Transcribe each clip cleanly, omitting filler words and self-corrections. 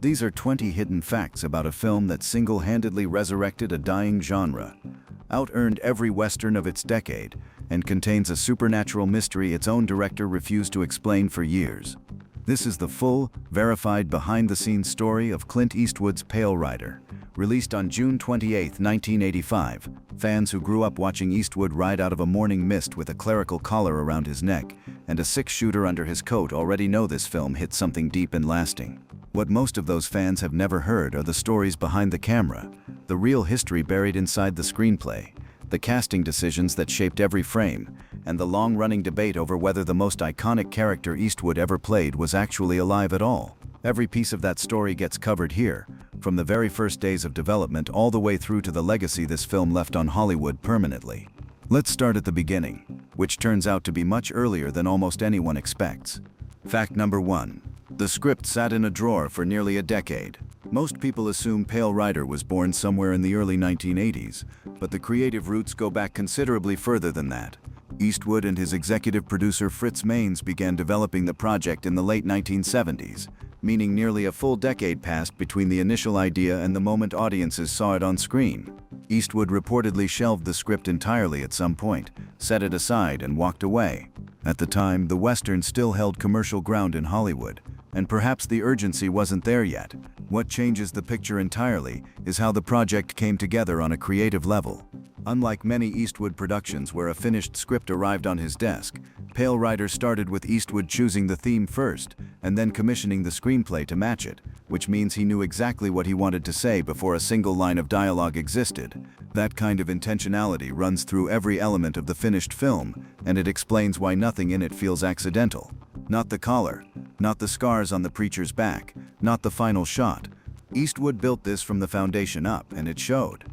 These are 20 hidden facts about a film that single-handedly resurrected a dying genre, out-earned every Western of its decade, and contains a supernatural mystery its own director refused to explain for years. This is the full, verified behind-the-scenes story of Clint Eastwood's Pale Rider. Released on June 28, 1985, fans who grew up watching Eastwood ride out of a morning mist with a clerical collar around his neck and a six-shooter under his coat already know this film hit something deep and lasting. What most of those fans have never heard are the stories behind the camera, the real history buried inside the screenplay, the casting decisions that shaped every frame, and the long-running debate over whether the most iconic character Eastwood ever played was actually alive at all. Every piece of that story gets covered here, from the very first days of development all the way through to the legacy this film left on Hollywood permanently. Let's start at the beginning, which turns out to be much earlier than almost anyone expects. Fact number 1. The script sat in a drawer for nearly a decade. Most people assume Pale Rider was born somewhere in the early 1980s, but the creative roots go back considerably further than that. Eastwood and his executive producer Fritz Mainz began developing the project in the late 1970s, meaning nearly a full decade passed between the initial idea and the moment audiences saw it on screen. Eastwood reportedly shelved the script entirely at some point, set it aside, and walked away. At the time, the Western still held commercial ground in Hollywood, and perhaps the urgency wasn't there yet. What changes the picture entirely is how the project came together on a creative level. Unlike many Eastwood productions where a finished script arrived on his desk, Pale Rider started with Eastwood choosing the theme first, and then commissioning the screenplay to match it, which means he knew exactly what he wanted to say before a single line of dialogue existed. That kind of intentionality runs through every element of the finished film, and it explains why nothing in it feels accidental. Not the collar, not the scars on the preacher's back, not the final shot. Eastwood built this from the foundation up, and it showed.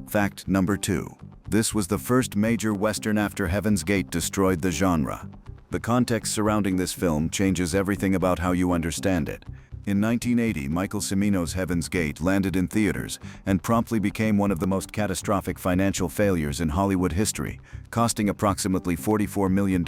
Fact number 2. This was the first major Western after Heaven's Gate destroyed the genre. The context surrounding this film changes everything about how you understand it. In 1980, Michael Cimino's Heaven's Gate landed in theaters and promptly became one of the most catastrophic financial failures in Hollywood history, costing approximately $44 million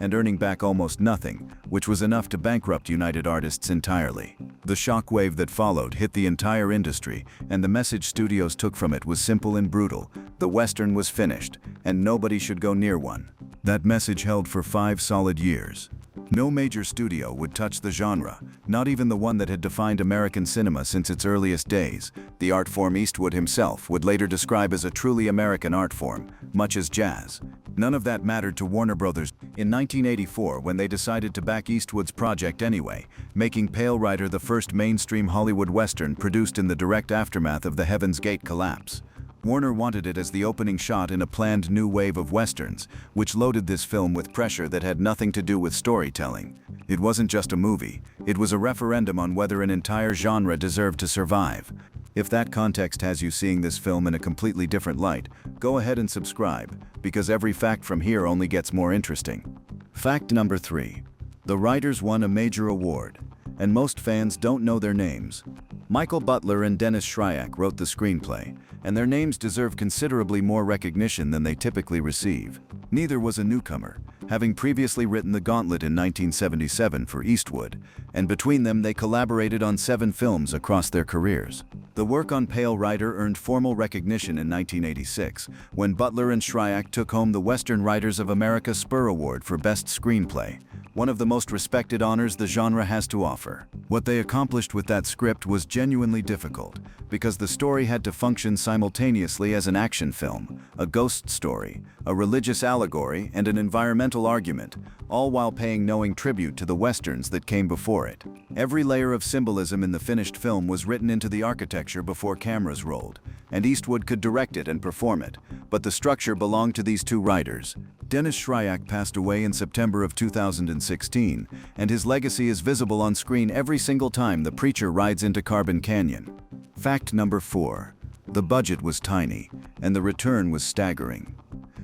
and earning back almost nothing, which was enough to bankrupt United Artists entirely. The shockwave that followed hit the entire industry, and the message studios took from it was simple and brutal: the Western was finished, and nobody should go near one. That message held for 5 solid years. No major studio would touch the genre, not even the one that had defined American cinema since its earliest days, the art form Eastwood himself would later describe as a truly American art form, much as jazz. None of that mattered to Warner Brothers in 1984 when they decided to back Eastwood's project anyway, making Pale Rider the first mainstream Hollywood Western produced in the direct aftermath of the Heaven's Gate collapse. Warner wanted it as the opening shot in a planned new wave of Westerns, which loaded this film with pressure that had nothing to do with storytelling. It wasn't just a movie, it was a referendum on whether an entire genre deserved to survive. If that context has you seeing this film in a completely different light, go ahead and subscribe, because every fact from here only gets more interesting. Fact number 3. The writers won a major award, and most fans don't know their names. Michael Butler and Dennis Shryack wrote the screenplay, and their names deserve considerably more recognition than they typically receive. Neither was a newcomer, having previously written The Gauntlet in 1977 for Eastwood, and between them they collaborated on 7 films across their careers. The work on Pale Rider earned formal recognition in 1986, when Butler and Shryack took home the Western Writers of America Spur Award for Best Screenplay, one of the most respected honors the genre has to offer. What they accomplished with that script was genuinely difficult, because the story had to function simultaneously as an action film, a ghost story, a religious allegory, and an environmental argument, all while paying knowing tribute to the Westerns that came before it. Every layer of symbolism in the finished film was written into the architecture before cameras rolled, and Eastwood could direct it and perform it, but the structure belonged to these 2 writers. Dennis Shryack passed away in September of 2016, and his legacy is visible on screen every single time the preacher rides into Carbon Canyon. Fact number 4. The budget was tiny, and the return was staggering.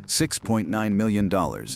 $6.9 million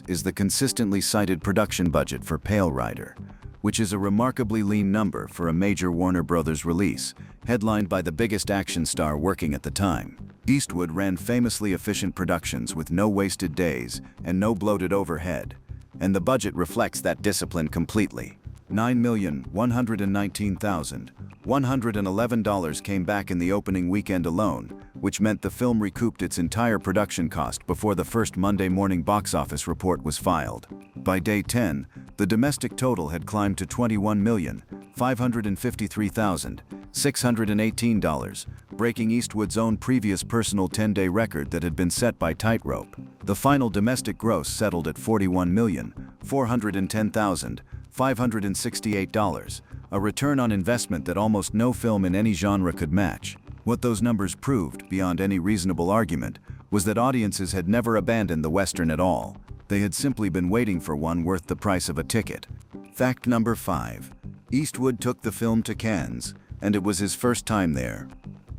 is the consistently cited production budget for Pale Rider, which is a remarkably lean number for a major Warner Brothers release, headlined by the biggest action star working at the time. Eastwood ran famously efficient productions with no wasted days and no bloated overhead, and the budget reflects that discipline completely. $9,119,000, $111 came back in the opening weekend alone, which meant the film recouped its entire production cost before the first Monday morning box office report was filed. By day 10, the domestic total had climbed to $21,553,618, breaking Eastwood's own previous personal 10-day record that had been set by Tightrope. The final domestic gross settled at $41,410,568, a return on investment that almost no film in any genre could match. What those numbers proved, beyond any reasonable argument, was that audiences had never abandoned the Western at all. They had simply been waiting for one worth the price of a ticket. Fact number 5. Eastwood took the film to Cannes, and it was his first time there.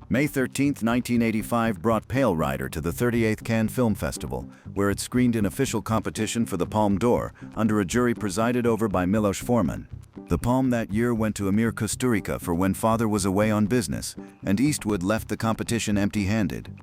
May 13, 1985 brought Pale Rider to the 38th Cannes Film Festival, where it screened in official competition for the Palme d'Or under a jury presided over by Milos Forman. The palm that year went to Emir Kusturica for When Father Was Away on Business, and Eastwood left the competition empty-handed.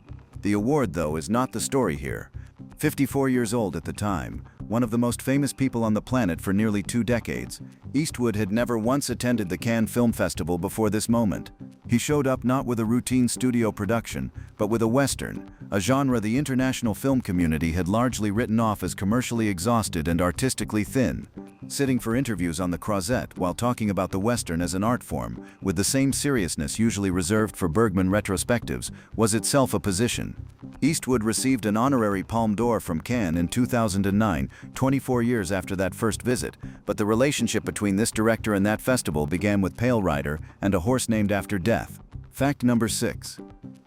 The award, though, is not the story here. 54 years old at the time, one of the most famous people on the planet for nearly 2 decades, Eastwood had never once attended the Cannes Film Festival before this moment. He showed up not with a routine studio production, but with a Western, a genre the international film community had largely written off as commercially exhausted and artistically thin. Sitting for interviews on the Croisette while talking about the Western as an art form, with the same seriousness usually reserved for Bergman retrospectives, was itself a position. Eastwood received an honorary Palme d'Or from Cannes in 2009, 24 years after that first visit, but the relationship between this director and that festival began with Pale Rider and A Horse Named After Death. Fact number 6.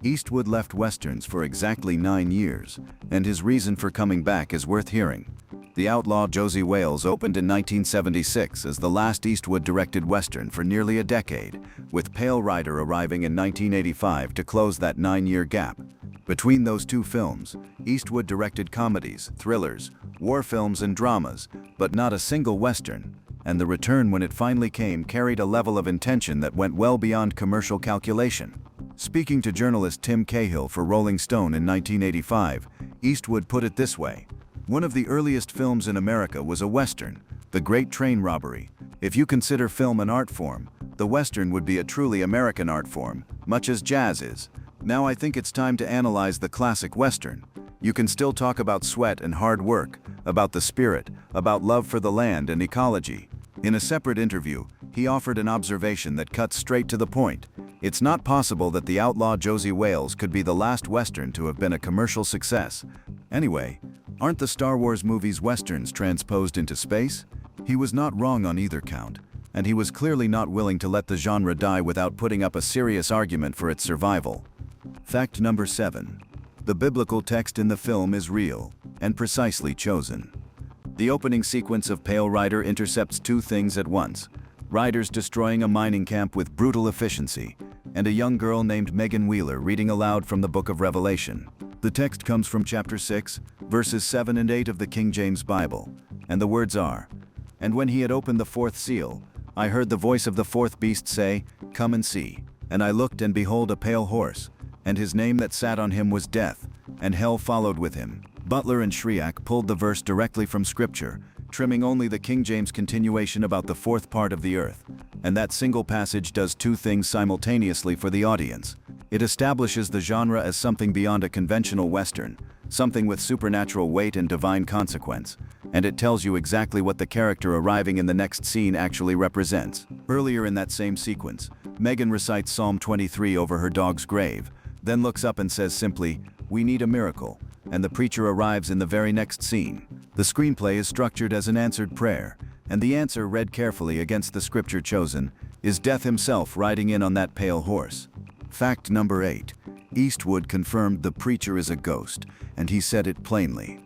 Eastwood left Westerns for exactly 9 years, and his reason for coming back is worth hearing. The Outlaw Josie Wales opened in 1976 as the last Eastwood-directed Western for nearly a decade, with Pale Rider arriving in 1985 to close that 9-year gap. Between those two films, Eastwood directed comedies, thrillers, war films, and dramas, but not a single Western, and the return when it finally came carried a level of intention that went well beyond commercial calculation. Speaking to journalist Tim Cahill for Rolling Stone in 1985, Eastwood put it this way: "One of the earliest films in America was a Western, The Great Train Robbery. If you consider film an art form, the Western would be a truly American art form, much as jazz is. Now I think it's time to analyze the classic Western. You can still talk about sweat and hard work, about the spirit, about love for the land and ecology." In a separate interview, he offered an observation that cuts straight to the point. It's not possible that The Outlaw Josie Wales could be the last Western to have been a commercial success. Anyway, aren't the Star Wars movies Westerns transposed into space? He was not wrong on either count, and he was clearly not willing to let the genre die without putting up a serious argument for its survival. Fact number 7. The biblical text in the film is real, and precisely chosen. The opening sequence of Pale Rider intercepts 2 things at once: riders destroying a mining camp with brutal efficiency, and a young girl named Megan Wheeler reading aloud from the Book of Revelation. The text comes from chapter 6, verses 7 and 8 of the King James Bible, and the words are, "And when he had opened the 4th seal, I heard the voice of the 4th beast say, 'Come and see.' And I looked, and behold a pale horse, and his name that sat on him was Death, and hell followed with him." Butler and Shriak pulled the verse directly from Scripture, trimming only the King James continuation about the 4th part of the earth. And that single passage does 2 things simultaneously for the audience. It establishes the genre as something beyond a conventional Western, something with supernatural weight and divine consequence, and it tells you exactly what the character arriving in the next scene actually represents. Earlier in that same sequence, Megan recites Psalm 23 over her dog's grave, then looks up and says simply, "We need a miracle," and the preacher arrives in the very next scene. The screenplay is structured as an answered prayer, and the answer, read carefully against the scripture chosen, is Death himself riding in on that pale horse. Fact number 8. Eastwood confirmed the preacher is a ghost, and he said it plainly.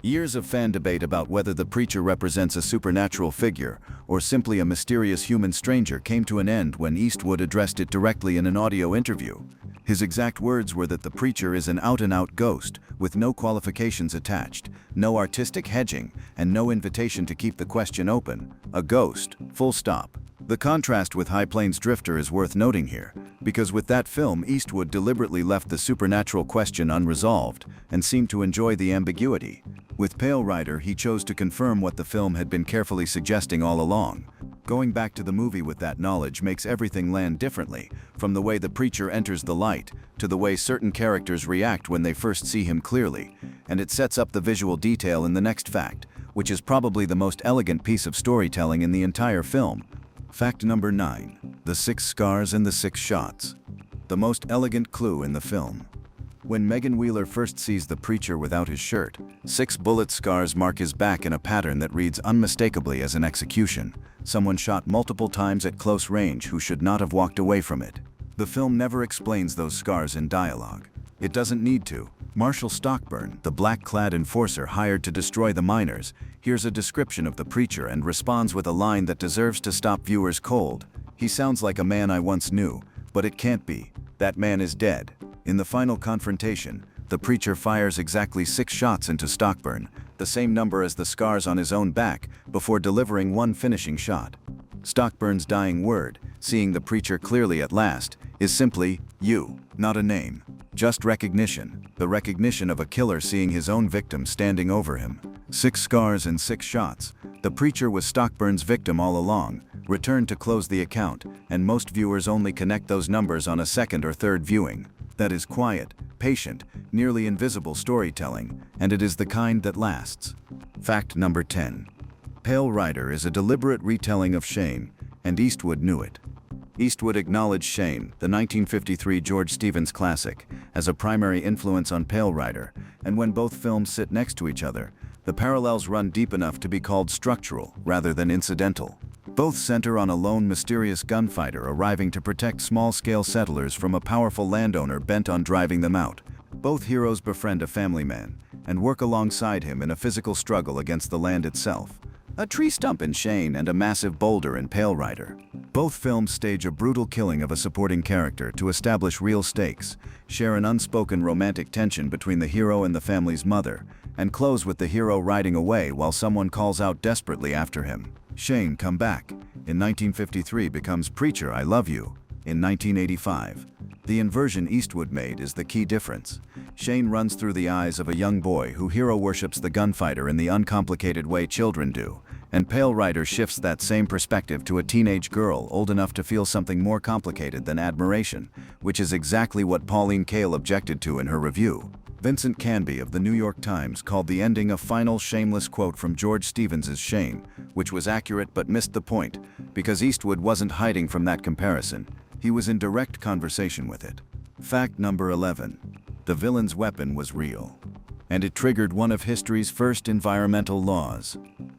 Years of fan debate about whether the preacher represents a supernatural figure or simply a mysterious human stranger came to an end when Eastwood addressed it directly in an audio interview. His exact words were that the preacher is an out-and-out ghost, with no qualifications attached, no artistic hedging, and no invitation to keep the question open. A ghost, full stop. The contrast with High Plains Drifter is worth noting here, because with that film Eastwood deliberately left the supernatural question unresolved and seemed to enjoy the ambiguity. With Pale Rider he chose to confirm what the film had been carefully suggesting all along. Going back to the movie with that knowledge makes everything land differently, from the way the preacher enters the light, to the way certain characters react when they first see him clearly, and it sets up the visual detail in the next fact, which is probably the most elegant piece of storytelling in the entire film. Fact number 9. The 6 scars and the 6 shots. The most elegant clue in the film. When Megan Wheeler first sees the preacher without his shirt, 6 bullet scars mark his back in a pattern that reads unmistakably as an execution. Someone shot multiple times at close range who should not have walked away from it. The film never explains those scars in dialogue. It doesn't need to. Marshall Stockburn, the black-clad enforcer hired to destroy the miners, hears a description of the preacher and responds with a line that deserves to stop viewers cold. He sounds like a man I once knew, but it can't be. That man is dead. In the final confrontation, the preacher fires exactly 6 shots into Stockburn, the same number as the scars on his own back, before delivering one finishing shot. Stockburn's dying word, seeing the preacher clearly at last, is simply, "You," not a name. Just recognition, the recognition of a killer seeing his own victim standing over him. 6 scars and 6 shots. The preacher was Stockburn's victim all along, returned to close the account, and most viewers only connect those numbers on a second or third viewing. That is quiet, patient, nearly invisible storytelling, and it is the kind that lasts. Fact number 10. Pale Rider is a deliberate retelling of Shane, and Eastwood knew it. Eastwood acknowledged Shane, the 1953 George Stevens classic, as a primary influence on Pale Rider, and when both films sit next to each other, the parallels run deep enough to be called structural rather than incidental. Both center on a lone, mysterious gunfighter arriving to protect small-scale settlers from a powerful landowner bent on driving them out. Both heroes befriend a family man and work alongside him in a physical struggle against the land itself. A tree stump in Shane and a massive boulder in Pale Rider. Both films stage a brutal killing of a supporting character to establish real stakes, share an unspoken romantic tension between the hero and the family's mother, and close with the hero riding away while someone calls out desperately after him. Shane, Come Back, in 1953 becomes Preacher, I Love You, in 1985. The inversion Eastwood made is the key difference. Shane runs through the eyes of a young boy who hero worships the gunfighter in the uncomplicated way children do, and Pale Rider shifts that same perspective to a teenage girl old enough to feel something more complicated than admiration, which is exactly what Pauline Kael objected to in her review. Vincent Canby of the New York Times called the ending a final shameless quote from George Stevens's Shane, which was accurate but missed the point, because Eastwood wasn't hiding from that comparison. He was in direct conversation with it. Fact number 11. The villain's weapon was real, and it triggered one of history's first environmental laws.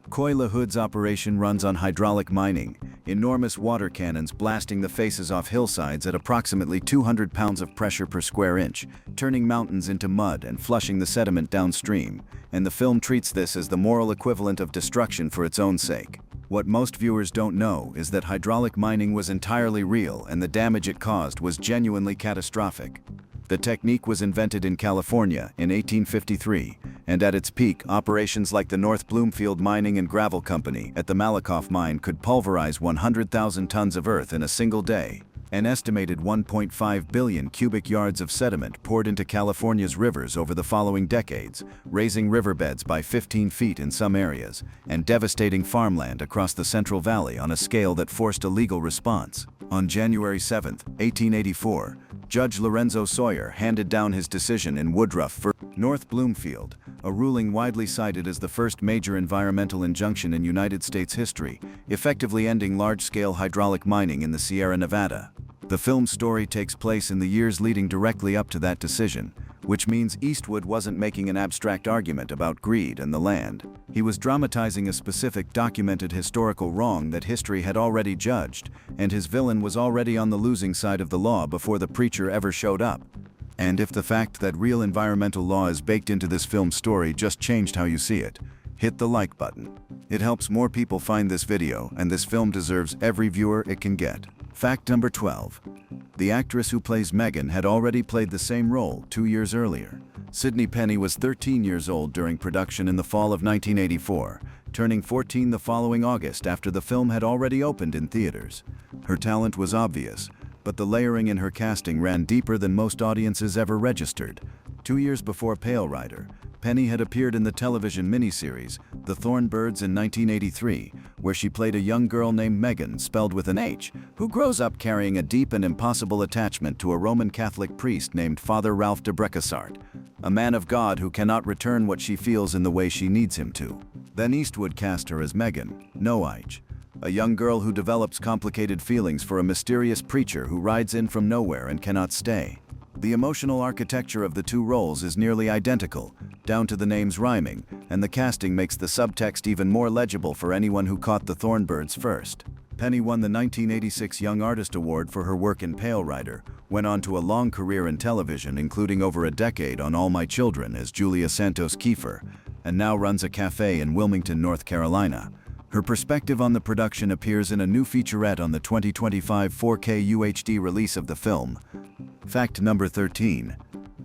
Coy LaHood's operation runs on hydraulic mining, enormous water cannons blasting the faces off hillsides at approximately 200 pounds of pressure per square inch, turning mountains into mud and flushing the sediment downstream, and the film treats this as the moral equivalent of destruction for its own sake. What most viewers don't know is that hydraulic mining was entirely real and the damage it caused was genuinely catastrophic. The technique was invented in California in 1853, and at its peak, operations like the North Bloomfield Mining and Gravel Company at the Malakoff mine could pulverize 100,000 tons of earth in a single day. An estimated 1.5 billion cubic yards of sediment poured into California's rivers over the following decades, raising riverbeds by 15 feet in some areas, and devastating farmland across the Central Valley on a scale that forced a legal response. On January 7, 1884, Judge Lorenzo Sawyer handed down his decision in Woodruff v. North Bloomfield, a ruling widely cited as the first major environmental injunction in United States history, effectively ending large-scale hydraulic mining in the Sierra Nevada. The film's story takes place in the years leading directly up to that decision, which means Eastwood wasn't making an abstract argument about greed and the land. He was dramatizing a specific documented historical wrong that history had already judged, and his villain was already on the losing side of the law before the preacher ever showed up. And if the fact that real environmental law is baked into this film's story just changed how you see it, hit the like button. It helps more people find this video, and this film deserves every viewer it can get. Fact number 12. The actress who plays Megan had already played the same role 2 years earlier. Sydney Penny was 13 years old during production in the fall of 1984, turning 14 the following August after the film had already opened in theaters. Her talent was obvious, but the layering in her casting ran deeper than most audiences ever registered. 2 years before Pale Rider, Penny had appeared in the television miniseries The Thornbirds in 1983, where she played a young girl named Megan, spelled with an H, who grows up carrying a deep and impossible attachment to a Roman Catholic priest named Father Ralph de Brécassart, a man of God who cannot return what she feels in the way she needs him to. Then Eastwood cast her as Megan, no H, a young girl who develops complicated feelings for a mysterious preacher who rides in from nowhere and cannot stay. The emotional architecture of the two roles is nearly identical, down to the names rhyming, and the casting makes the subtext even more legible for anyone who caught the Thornbirds first. Penny won the 1986 Young Artist Award for her work in Pale Rider, went on to a long career in television, including over a decade on All My Children as Julia Santos Kiefer, and now runs a cafe in Wilmington, North Carolina. Her perspective on the production appears in a new featurette on the 2025 4K UHD release of the film. Fact number 13.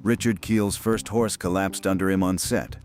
Richard Kiel's first horse collapsed under him on set.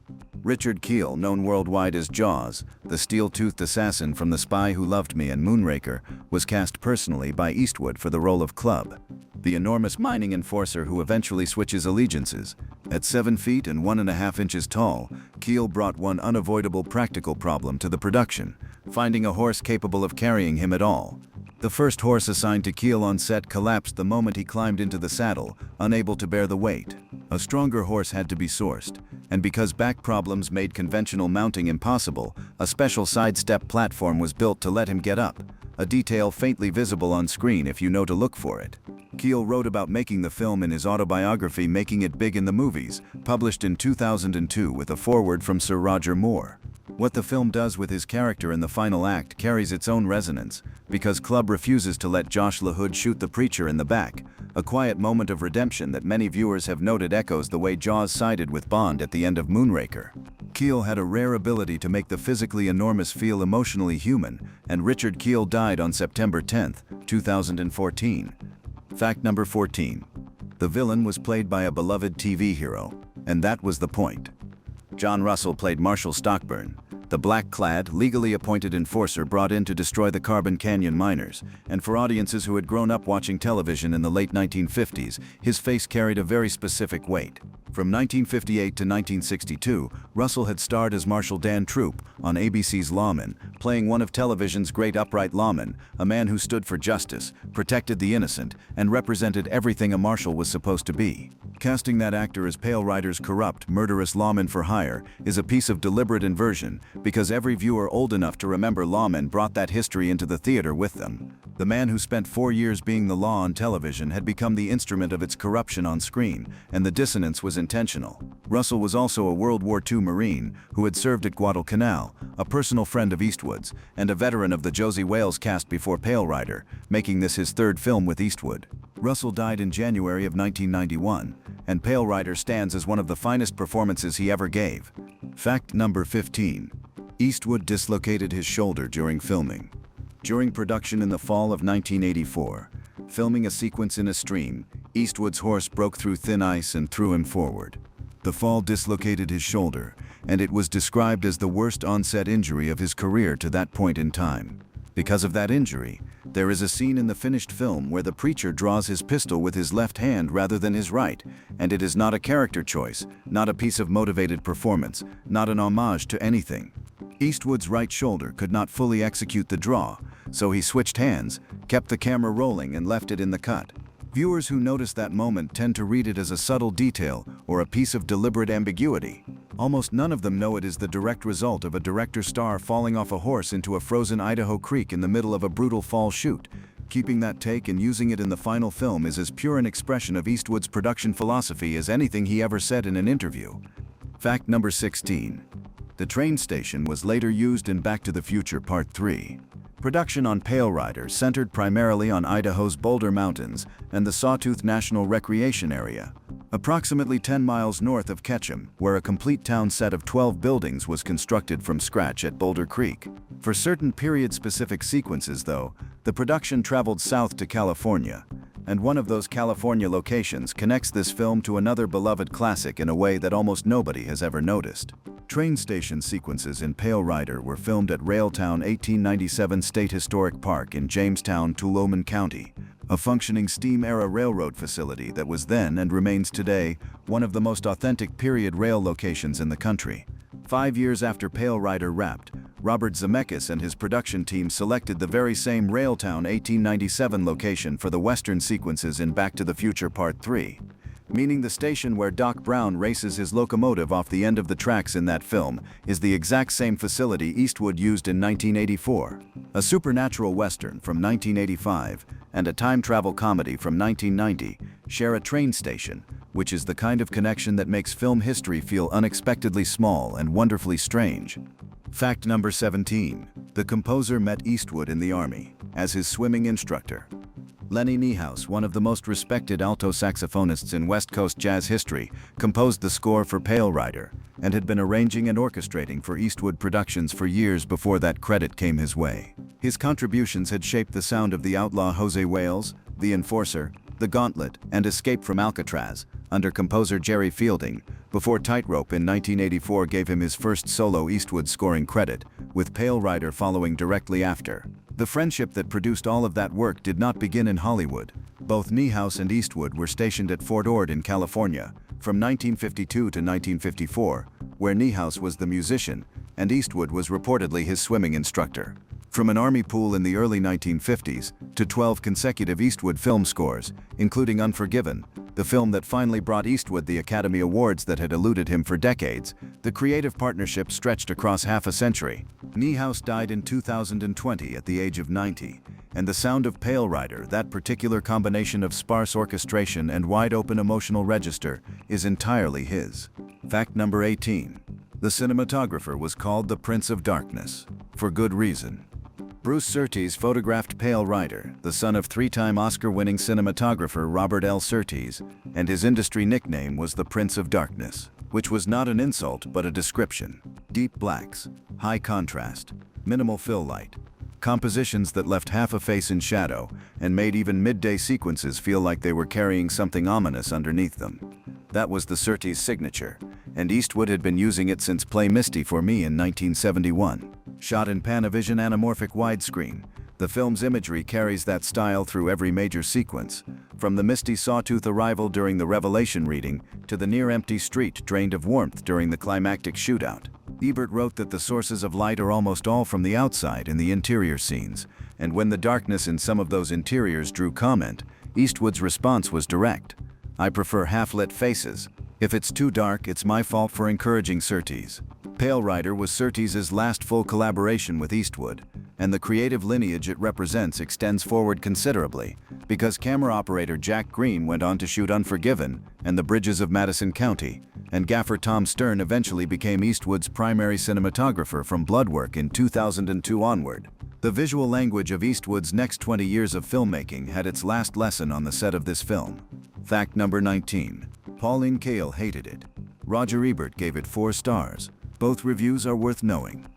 Richard Kiel, known worldwide as Jaws, the steel-toothed assassin from The Spy Who Loved Me and Moonraker, was cast personally by Eastwood for the role of Club, the enormous mining enforcer who eventually switches allegiances. At 7 feet and 1.5 inches tall, Kiel brought one unavoidable practical problem to the production: finding a horse capable of carrying him at all. The first horse assigned to Kiel on set collapsed the moment he climbed into the saddle, unable to bear the weight. A stronger horse had to be sourced, and because back problems made conventional mounting impossible, a special sidestep platform was built to let him get up, a detail faintly visible on screen if you know to look for it. Kiel wrote about making the film in his autobiography Making It Big in the Movies, published in 2002 with a foreword from Sir Roger Moore. What the film does with his character in the final act carries its own resonance, because Club refuses to let Josh LaHood shoot the preacher in the back, a quiet moment of redemption that many viewers have noted echoes the way Jaws sided with Bond at the end of Moonraker. Kiel had a rare ability to make the physically enormous feel emotionally human, and Richard Kiel died on September 10, 2014. Fact number 14. The villain was played by a beloved TV hero, and that was the point. John Russell played Marshall Stockburn, the black-clad, legally appointed enforcer brought in to destroy the Carbon Canyon miners, and for audiences who had grown up watching television in the late 1950s, his face carried a very specific weight. From 1958 to 1962, Russell had starred as Marshal Dan Troop on ABC's Lawmen, playing one of television's great upright lawmen, a man who stood for justice, protected the innocent, and represented everything a marshal was supposed to be. Casting that actor as Pale Rider's corrupt, murderous lawman for hire is a piece of deliberate inversion, because every viewer old enough to remember lawmen brought that history into the theater with them. The man who spent 4 years being the law on television had become the instrument of its corruption on screen, and the dissonance was intentional. Russell was also a World War II Marine who had served at Guadalcanal, a personal friend of Eastwood's, and a veteran of the Josie Wales cast before Pale Rider, making this his third film with Eastwood. Russell died in January of 1991, and Pale Rider stands as one of the finest performances he ever gave. Fact number 15. Eastwood dislocated his shoulder during filming. During production in the fall of 1984, filming a sequence in a stream, Eastwood's horse broke through thin ice and threw him forward. The fall dislocated his shoulder, and it was described as the worst onset injury of his career to that point in time. Because of that injury, there is a scene in the finished film where the preacher draws his pistol with his left hand rather than his right, and it is not a character choice, not a piece of motivated performance, not an homage to anything. Eastwood's right shoulder could not fully execute the draw, so he switched hands, kept the camera rolling, and left it in the cut. Viewers who notice that moment tend to read it as a subtle detail or a piece of deliberate ambiguity. Almost none of them know it is the direct result of a director's star falling off a horse into a frozen Idaho creek in the middle of a brutal fall shoot. Keeping that take and using it in the final film is as pure an expression of Eastwood's production philosophy as anything he ever said in an interview. Fact number 16. The train station was later used in Back to the Future Part 3. Production on Pale Rider centered primarily on Idaho's Boulder Mountains and the Sawtooth National Recreation Area, approximately 10 miles north of Ketchum, where a complete town set of 12 buildings was constructed from scratch at Boulder Creek. For certain period-specific sequences, though, the production traveled south to California, and one of those California locations connects this film to another beloved classic in a way that almost nobody has ever noticed. Train station sequences in Pale Rider were filmed at Railtown 1897 State Historic Park in Jamestown, Tuolumne County, a functioning steam-era railroad facility that was then and remains today one of the most authentic period rail locations in the country. 5 years after Pale Rider wrapped, Robert Zemeckis and his production team selected the very same Railtown 1897 location for the Western sequences in Back to the Future Part 3, meaning the station where Doc Brown races his locomotive off the end of the tracks in that film is the exact same facility Eastwood used in 1984. A supernatural Western from 1985 and a time travel comedy from 1990 share a train station, which is the kind of connection that makes film history feel unexpectedly small and wonderfully strange. Fact number 17. The composer met Eastwood in the Army as his swimming instructor. Lennie Niehaus, one of the most respected alto saxophonists in West Coast jazz history, composed the score for Pale Rider and had been arranging and orchestrating for Eastwood Productions for years before that credit came his way. His contributions had shaped the sound of The Outlaw Jose Wales, The Enforcer, The Gauntlet, and Escape from Alcatraz under composer Jerry Fielding, before Tightrope in 1984 gave him his first solo Eastwood scoring credit, with Pale Rider following directly after. The friendship that produced all of that work did not begin in Hollywood. Both Niehaus and Eastwood were stationed at Fort Ord in California from 1952 to 1954, where Niehaus was the musician and Eastwood was reportedly his swimming instructor. From an Army pool in the early 1950s to 12 consecutive Eastwood film scores, including Unforgiven, the film that finally brought Eastwood the Academy Awards that had eluded him for decades, the creative partnership stretched across half a century. Niehaus died in 2020 at the age of 90, and the sound of Pale Rider, that particular combination of sparse orchestration and wide-open emotional register, is entirely his. Fact number 18. The cinematographer was called the Prince of Darkness, for good reason. Bruce Surtees photographed Pale Rider, the son of three-time Oscar-winning cinematographer Robert L. Surtees, and his industry nickname was the Prince of Darkness, which was not an insult but a description. Deep blacks, high contrast, minimal fill light, compositions that left half a face in shadow and made even midday sequences feel like they were carrying something ominous underneath them. That was the Surtees signature, and Eastwood had been using it since Play Misty for Me in 1971. Shot in Panavision anamorphic widescreen, the film's imagery carries that style through every major sequence, from the misty sawtooth arrival during the Revelation reading to the near-empty street drained of warmth during the climactic shootout. Ebert wrote that the sources of light are almost all from the outside in the interior scenes, and when the darkness in some of those interiors drew comment, Eastwood's response was direct. I prefer half-lit faces. If it's too dark, it's my fault for encouraging Surtees. Pale Rider was Surtees' last full collaboration with Eastwood, and the creative lineage it represents extends forward considerably, because camera operator Jack Green went on to shoot Unforgiven and The Bridges of Madison County, and gaffer Tom Stern eventually became Eastwood's primary cinematographer from Bloodwork in 2002 onward. The visual language of Eastwood's next 20 years of filmmaking had its last lesson on the set of this film. Fact number 19. Pauline Kael hated it. Roger Ebert gave it 4 stars. Both reviews are worth knowing.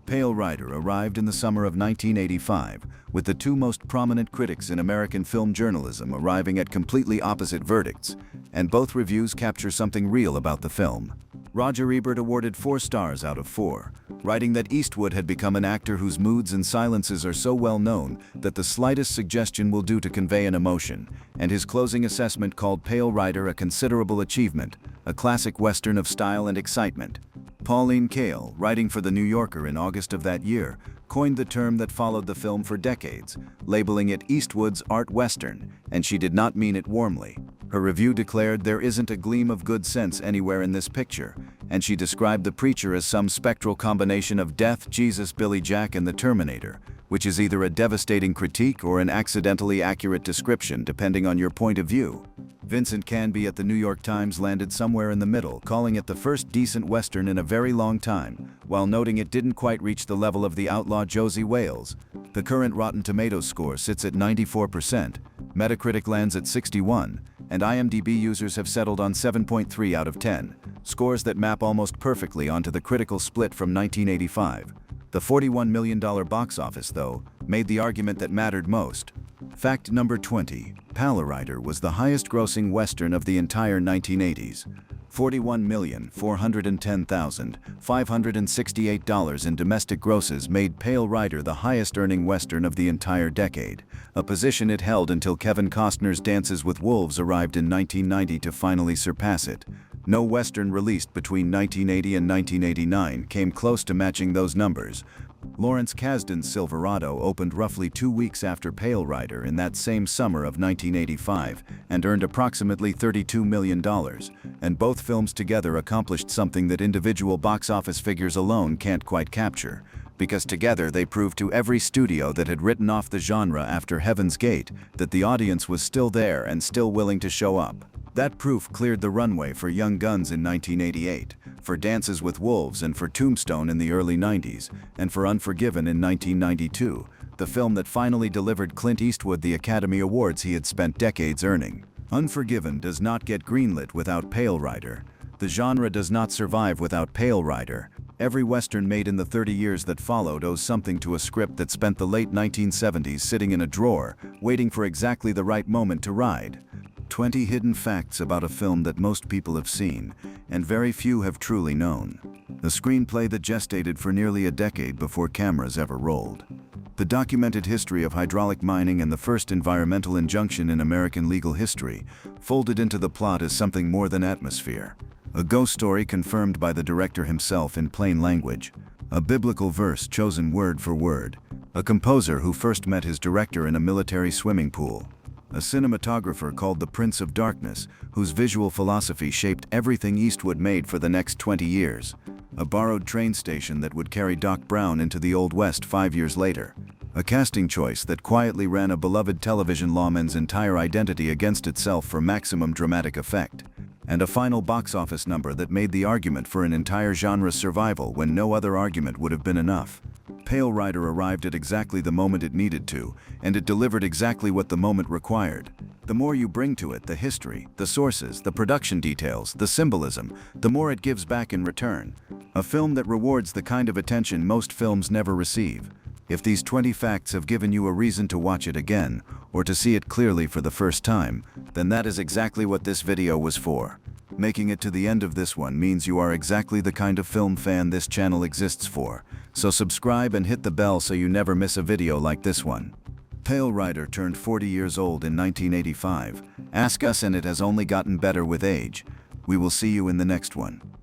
Pale Rider arrived in the summer of 1985, with the two most prominent critics in American film journalism arriving at completely opposite verdicts, and both reviews capture something real about the film. Roger Ebert awarded 4 stars out of 4, writing that Eastwood had become an actor whose moods and silences are so well known that the slightest suggestion will do to convey an emotion, and his closing assessment called Pale Rider a considerable achievement, a classic Western of style and excitement. Pauline Kael, writing for The New Yorker in August of that year, coined the term that followed the film for decades, labeling it Eastwood's art Western, and she did not mean it warmly. Her review declared there isn't a gleam of good sense anywhere in this picture, and she described the preacher as some spectral combination of Death, Jesus, Billy Jack, and the Terminator, which is either a devastating critique or an accidentally accurate description depending on your point of view. Vincent Canby at the New York Times landed somewhere in the middle, calling it the first decent Western in a very long time, while noting it didn't quite reach the level of The Outlaw Jose Wales. The current Rotten Tomatoes score sits at 94%, Metacritic lands at 61, and IMDb users have settled on 7.3 out of 10, scores that map almost perfectly onto the critical split from 1985. The $41 million box office, though, made the argument that mattered most. Fact number 20. Pale Rider was the highest-grossing Western of the entire 1980s. $41,410,568 in domestic grosses made Pale Rider the highest-earning Western of the entire decade, a position it held until Kevin Costner's Dances with Wolves arrived in 1990 to finally surpass it. No Western released between 1980 and 1989 came close to matching those numbers, Lawrence Kasdan's Silverado opened roughly 2 weeks after Pale Rider in that same summer of 1985 and earned approximately $32 million, and both films together accomplished something that individual box office figures alone can't quite capture, because together they proved to every studio that had written off the genre after Heaven's Gate that the audience was still there and still willing to show up. That proof cleared the runway for Young Guns in 1988, for Dances with Wolves and for Tombstone in the early 90s, and for Unforgiven in 1992, the film that finally delivered Clint Eastwood the Academy Awards he had spent decades earning. Unforgiven does not get greenlit without Pale Rider. The genre does not survive without Pale Rider. Every Western made in the 30 years that followed owes something to a script that spent the late 1970s sitting in a drawer, waiting for exactly the right moment to ride. 20 hidden facts about a film that most people have seen, and very few have truly known. A screenplay that gestated for nearly a decade before cameras ever rolled. The documented history of hydraulic mining and the first environmental injunction in American legal history, folded into the plot as something more than atmosphere. A ghost story confirmed by the director himself in plain language. A biblical verse chosen word for word. A composer who first met his director in a military swimming pool. A cinematographer called the Prince of Darkness, whose visual philosophy shaped everything Eastwood made for the next 20 years. A borrowed train station that would carry Doc Brown into the Old West 5 years later. A casting choice that quietly ran a beloved television lawman's entire identity against itself for maximum dramatic effect. And a final box office number that made the argument for an entire genre's survival when no other argument would have been enough. Pale Rider arrived at exactly the moment it needed to, and it delivered exactly what the moment required. The more you bring to it, the history, the sources, the production details, the symbolism, the more it gives back in return. A film that rewards the kind of attention most films never receive. If these 20 facts have given you a reason to watch it again, or to see it clearly for the first time, then that is exactly what this video was for. Making it to the end of this one means you are exactly the kind of film fan this channel exists for, so subscribe and hit the bell so you never miss a video like this one. Pale Rider turned 40 years old in 1985. Ask us and it has only gotten better with age. We will see you in the next one.